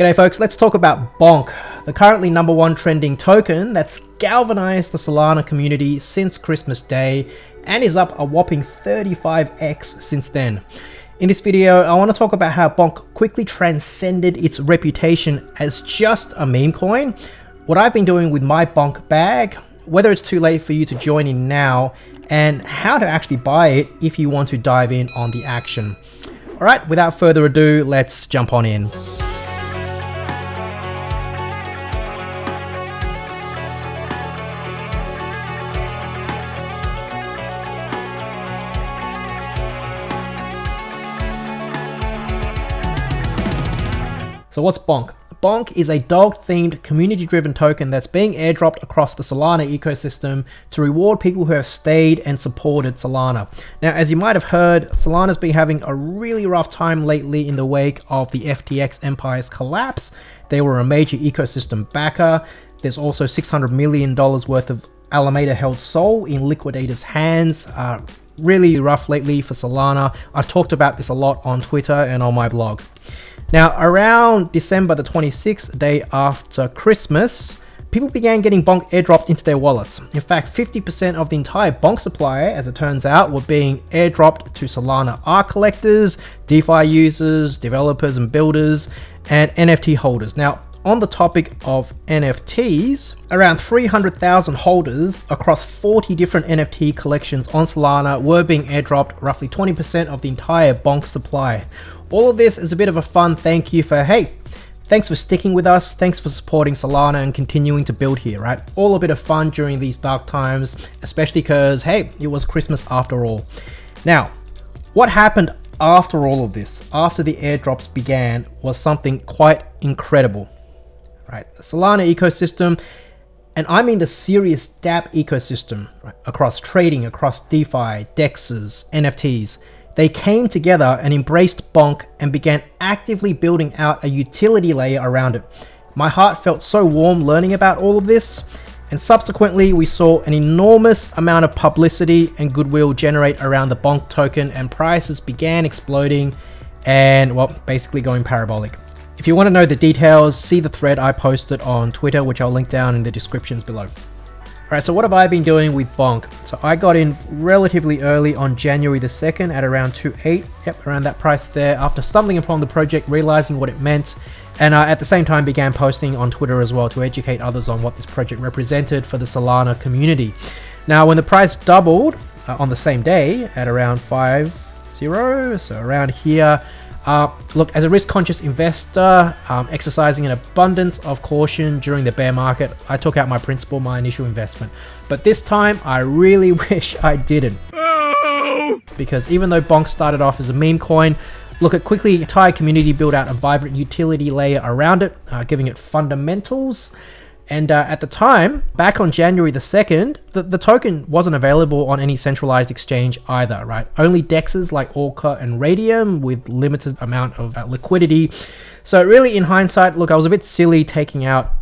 G'day folks, let's talk about BONK, the currently #1 trending token that's galvanized the Solana community since Christmas Day and is up a whopping 35x since then. In this video, I want to talk about how BONK quickly transcended its reputation as just a meme coin, what I've been doing with my BONK bag, whether it's too late for you to join in now, and how to actually buy it if you want to dive in on the action. Alright, without further ado, let's jump on in. So what's BONK? BONK is a dog-themed, community-driven token that's being airdropped across the Solana ecosystem to reward people who have stayed and supported Solana. Now, as you might have heard, Solana's been having a really rough time lately in the wake of the FTX empire's collapse. They were a major ecosystem backer. There's also $600 million worth of Alameda held SOL in liquidators' hands. Really rough lately for Solana. I've talked about this a lot on Twitter and on my blog. Now, around December the 26th, day after Christmas, people began getting BONK airdropped into their wallets. In fact, 50% of the entire BONK supply, as it turns out, were being airdropped to Solana art collectors, DeFi users, developers and builders, and NFT holders. Now, on the topic of NFTs, around 300,000 holders across 40 different NFT collections on Solana were being airdropped, roughly 20% of the entire BONK supply. All of this is a bit of a fun thank you for, hey, thanks for sticking with us, thanks for supporting Solana and continuing to build here, right? All a bit of fun during these dark times, especially because, hey, it was Christmas after all. Now, what happened after all of this, after the airdrops began, was something quite incredible, right? The Solana ecosystem, and I mean the serious dApp ecosystem, right? Across trading, across DeFi, DEXs, NFTs, they came together and embraced BONK and began actively building out a utility layer around it. My heart felt so warm learning about all of this, and subsequently we saw an enormous amount of publicity and goodwill generate around the BONK token, and prices began exploding and, well, basically going parabolic. If you want to know the details, see the thread I posted on Twitter, which I'll link down in the descriptions below. Alright, so what have I been doing with BONK? So I got in relatively early on January the 2nd at around 2.8, yep, around that price there, after stumbling upon the project, realizing what it meant, and at the same time began posting on Twitter as well to educate others on what this project represented for the Solana community. Now, when the price doubled on the same day at around 5.0, so around here, look, as a risk-conscious investor, exercising an abundance of caution during the bear market, I took out my principal, my initial investment. But this time, I really wish I didn't. Because even though BONK started off as a meme coin, look, it quickly, the entire community built out a vibrant utility layer around it, giving it fundamentals. And at the time, back on January the 2nd, the token wasn't available on any centralized exchange either, right? Only DEXs like Orca and Radium with limited amount of liquidity. So really, in hindsight, look, I was a bit silly taking out,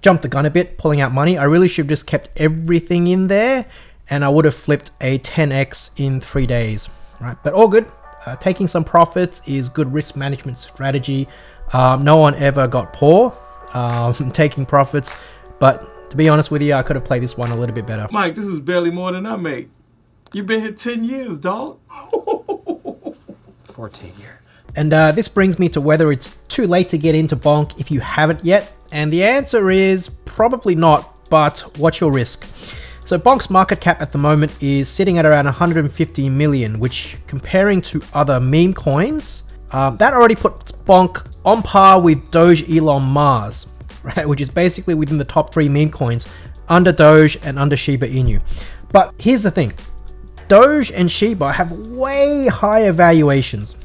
jumped the gun a bit, pulling out money. I really should have just kept everything in there and I would have flipped a 10x in 3 days, right? But all good. Taking some profits is good risk management strategy. No one ever got poor. Taking profits, but to be honest with you, I could have played this one a little bit better. Mike, this is barely more than I make. You've been here 10 years, dog. 14 years. And this brings me to whether it's too late to get into BONK if you haven't yet. And the answer is probably not, but what's your risk? So BONK's market cap at the moment is sitting at around 150 million, which comparing to other meme coins, that already puts BONK on par with Doge Elon Mars, right? Which is basically within the top 3 meme coins, under Doge and under Shiba Inu. But here's the thing, Doge and Shiba have way higher valuations,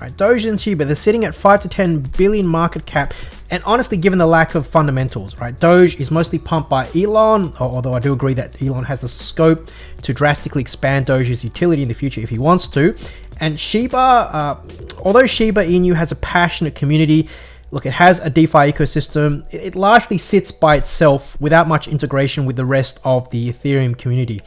right? Doge and Shiba, they're sitting at 5 to 10 billion market cap, and honestly, given the lack of fundamentals, right? Doge is mostly pumped by Elon, although I do agree that Elon has the scope to drastically expand Doge's utility in the future if he wants to. And Shiba, although Shiba Inu has a passionate community, look, it has a DeFi ecosystem, it largely sits by itself without much integration with the rest of the Ethereum community.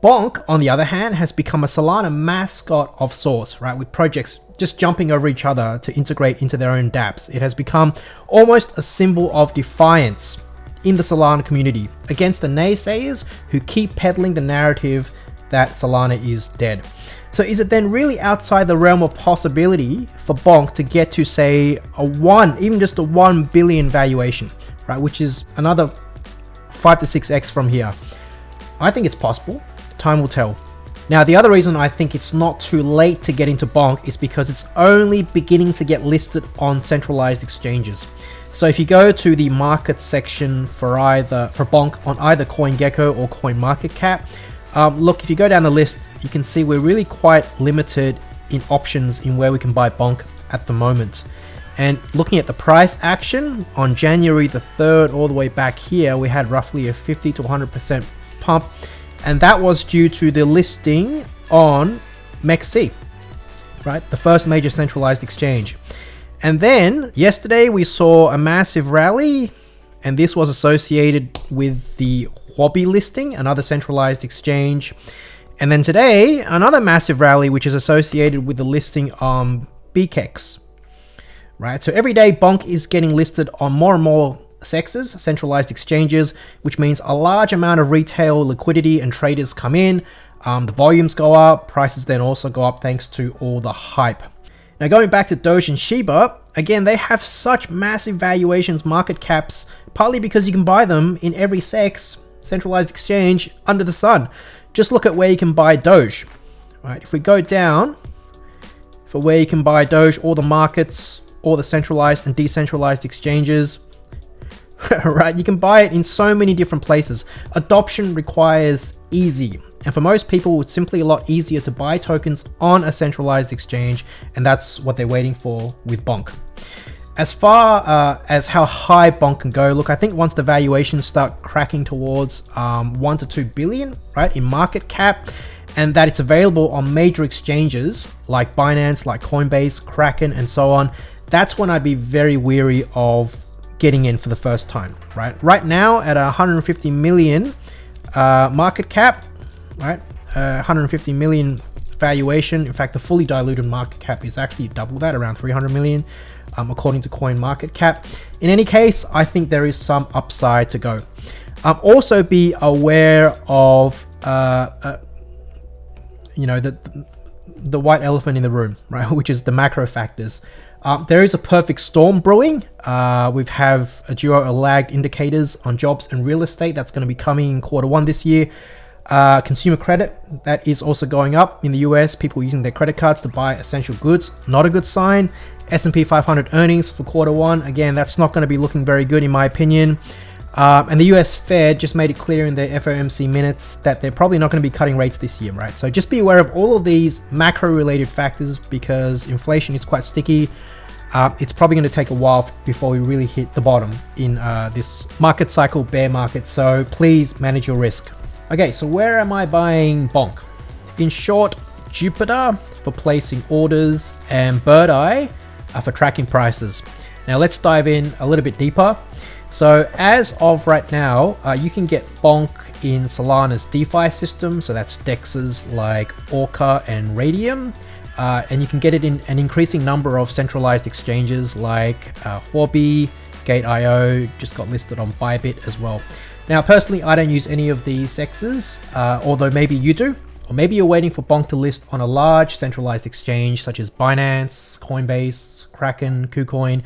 BONK, on the other hand, has become a Solana mascot of sorts, right? With projects just jumping over each other to integrate into their own dApps. It has become almost a symbol of defiance in the Solana community against the naysayers who keep peddling the narrative that Solana is dead. So is it then really outside the realm of possibility for BONK to get to, say, even just a 1 billion valuation, right? Which is another 5 to 6x from here. I think it's possible. Time will tell. Now, the other reason I think it's not too late to get into BONK is because it's only beginning to get listed on centralized exchanges. So if you go to the market section for BONK on either CoinGecko or CoinMarketCap, look, if you go down the list, you can see we're really quite limited in options in where we can buy BONK at the moment. And looking at the price action on January the 3rd all the way back here, we had roughly a 50 to 100% pump. And that was due to the listing on MEXC, right? The first major centralized exchange. And then yesterday we saw a massive rally, and this was associated with the Huobi listing, another centralized exchange. And then today, another massive rally, which is associated with the listing on BKEX, right? So every day BONK is getting listed on more and more CEXs, centralized exchanges, which means a large amount of retail liquidity and traders come in. The volumes go up, prices then also go up thanks to all the hype. Now going back to Doge and Shiba, again, they have such massive valuations, market caps, partly because you can buy them in every CEX, centralized exchange under the sun. Just look at where you can buy Doge, right? If we go down for where you can buy Doge, all the markets, all the centralized and decentralized exchanges, right? You can buy it in so many different places. Adoption requires easy. And for most people, it's simply a lot easier to buy tokens on a centralized exchange. And that's what they're waiting for with BONK. As far as how high BONK can go, look, I think once the valuations start cracking towards 1 to 2 billion, right, in market cap, and that it's available on major exchanges like Binance, like Coinbase, Kraken, and so on, that's when I'd be very weary of getting in for the first time, right? Right now at 150 million market cap, right, 150 million valuation. In fact, the fully diluted market cap is actually double that, around 300 million, according to CoinMarketCap. In any case, I think there is some upside to go. Also be aware of, you know, the white elephant in the room, right, which is the macro factors. There is a perfect storm brewing. We have a duo of lagged indicators on jobs and real estate that's going to be coming in Q1 this year. Consumer credit, that is also going up in the US. People using their credit cards to buy essential goods, not a good sign. S&P 500 earnings for Q1, again, that's not going to be looking very good in my opinion. And the US Fed just made it clear in their FOMC minutes that they're probably not going to be cutting rates this year, right? So just be aware of all of these macro related factors because inflation is quite sticky. It's probably going to take a while before we really hit the bottom in this market cycle, bear market. So please manage your risk. Okay, so where am I buying BONK? In short, Jupiter for placing orders and Birdeye for tracking prices. Now let's dive in a little bit deeper. So as of right now, you can get BONK in Solana's DeFi system. So that's DEXs like Orca and Radium. And you can get it in an increasing number of centralized exchanges like Huobi, Gate.io, just got listed on Bybit as well. Now, personally, I don't use any of these CEXs, although maybe you do, or maybe you're waiting for BONK to list on a large centralized exchange such as Binance, Coinbase, Kraken, KuCoin.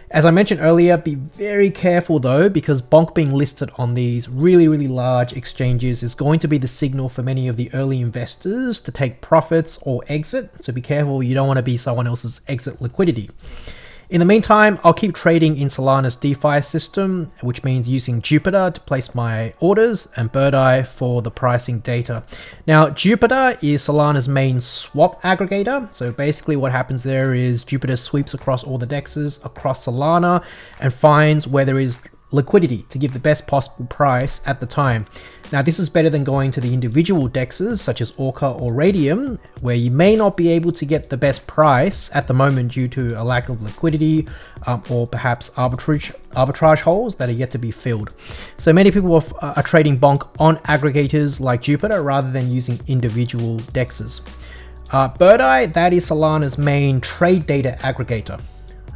As I mentioned earlier, be very careful though, because BONK being listed on these really, really large exchanges is going to be the signal for many of the early investors to take profits or exit. So be careful, you don't want to be someone else's exit liquidity. In the meantime, I'll keep trading in Solana's DeFi system, which means using Jupiter to place my orders and Birdeye for the pricing data. Now, Jupiter is Solana's main swap aggregator. So basically what happens there is Jupiter sweeps across all the DEXs across Solana and finds where there is liquidity to give the best possible price at the time. Now, this is better than going to the individual dexes such as Orca or Radium, where you may not be able to get the best price at the moment due to a lack of liquidity or perhaps arbitrage holes that are yet to be filled. So many people are trading BONK on aggregators like Jupiter rather than using individual dexes. Birdeye, that is Solana's main trade data aggregator.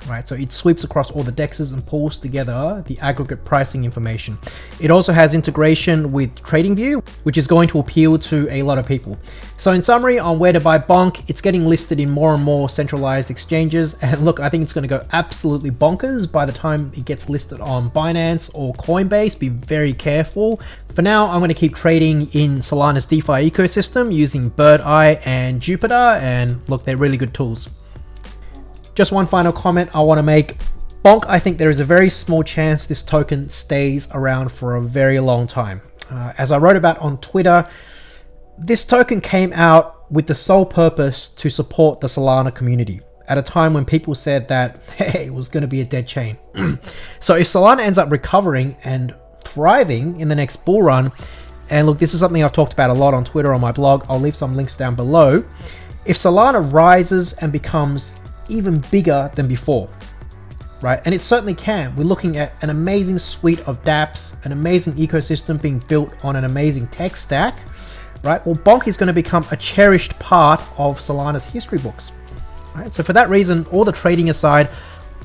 Right, so it sweeps across all the dexes and pulls together the aggregate pricing information. It also has integration with TradingView, which is going to appeal to a lot of people. So in summary on where to buy BONK, it's getting listed in more and more centralized exchanges. And look, I think it's going to go absolutely bonkers by the time it gets listed on Binance or Coinbase. Be very careful. For now, I'm going to keep trading in Solana's DeFi ecosystem using Birdeye and Jupiter. And look, they're really good tools. Just one final comment I want to make. BONK, I think there is a very small chance this token stays around for a very long time. As I wrote about on Twitter, this token came out with the sole purpose to support the Solana community at a time when people said that, hey, it was going to be a dead chain. So if Solana ends up recovering and thriving in the next bull run, and look, this is something I've talked about a lot on Twitter on my blog, I'll leave some links down below. If Solana rises and becomes even bigger than before, right? And it certainly can. We're looking at an amazing suite of dApps, an amazing ecosystem being built on an amazing tech stack, right? Well, BONK is going to become a cherished part of Solana's history books, right? So for that reason, all the trading aside,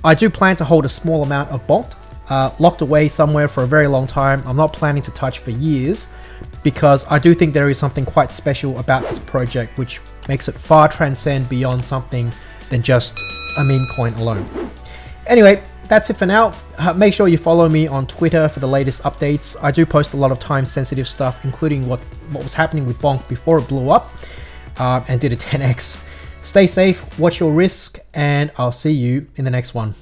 I do plan to hold a small amount of BONK locked away somewhere for a very long time. I'm not planning to touch for years because I do think there is something quite special about this project, which makes it far transcend beyond something than just a meme coin alone. Anyway, that's it for now. Make sure you follow me on Twitter for the latest updates. I do post a lot of time sensitive stuff, including what was happening with BONK before it blew up and did a 10x. Stay safe, watch your risk, and I'll see you in the next one.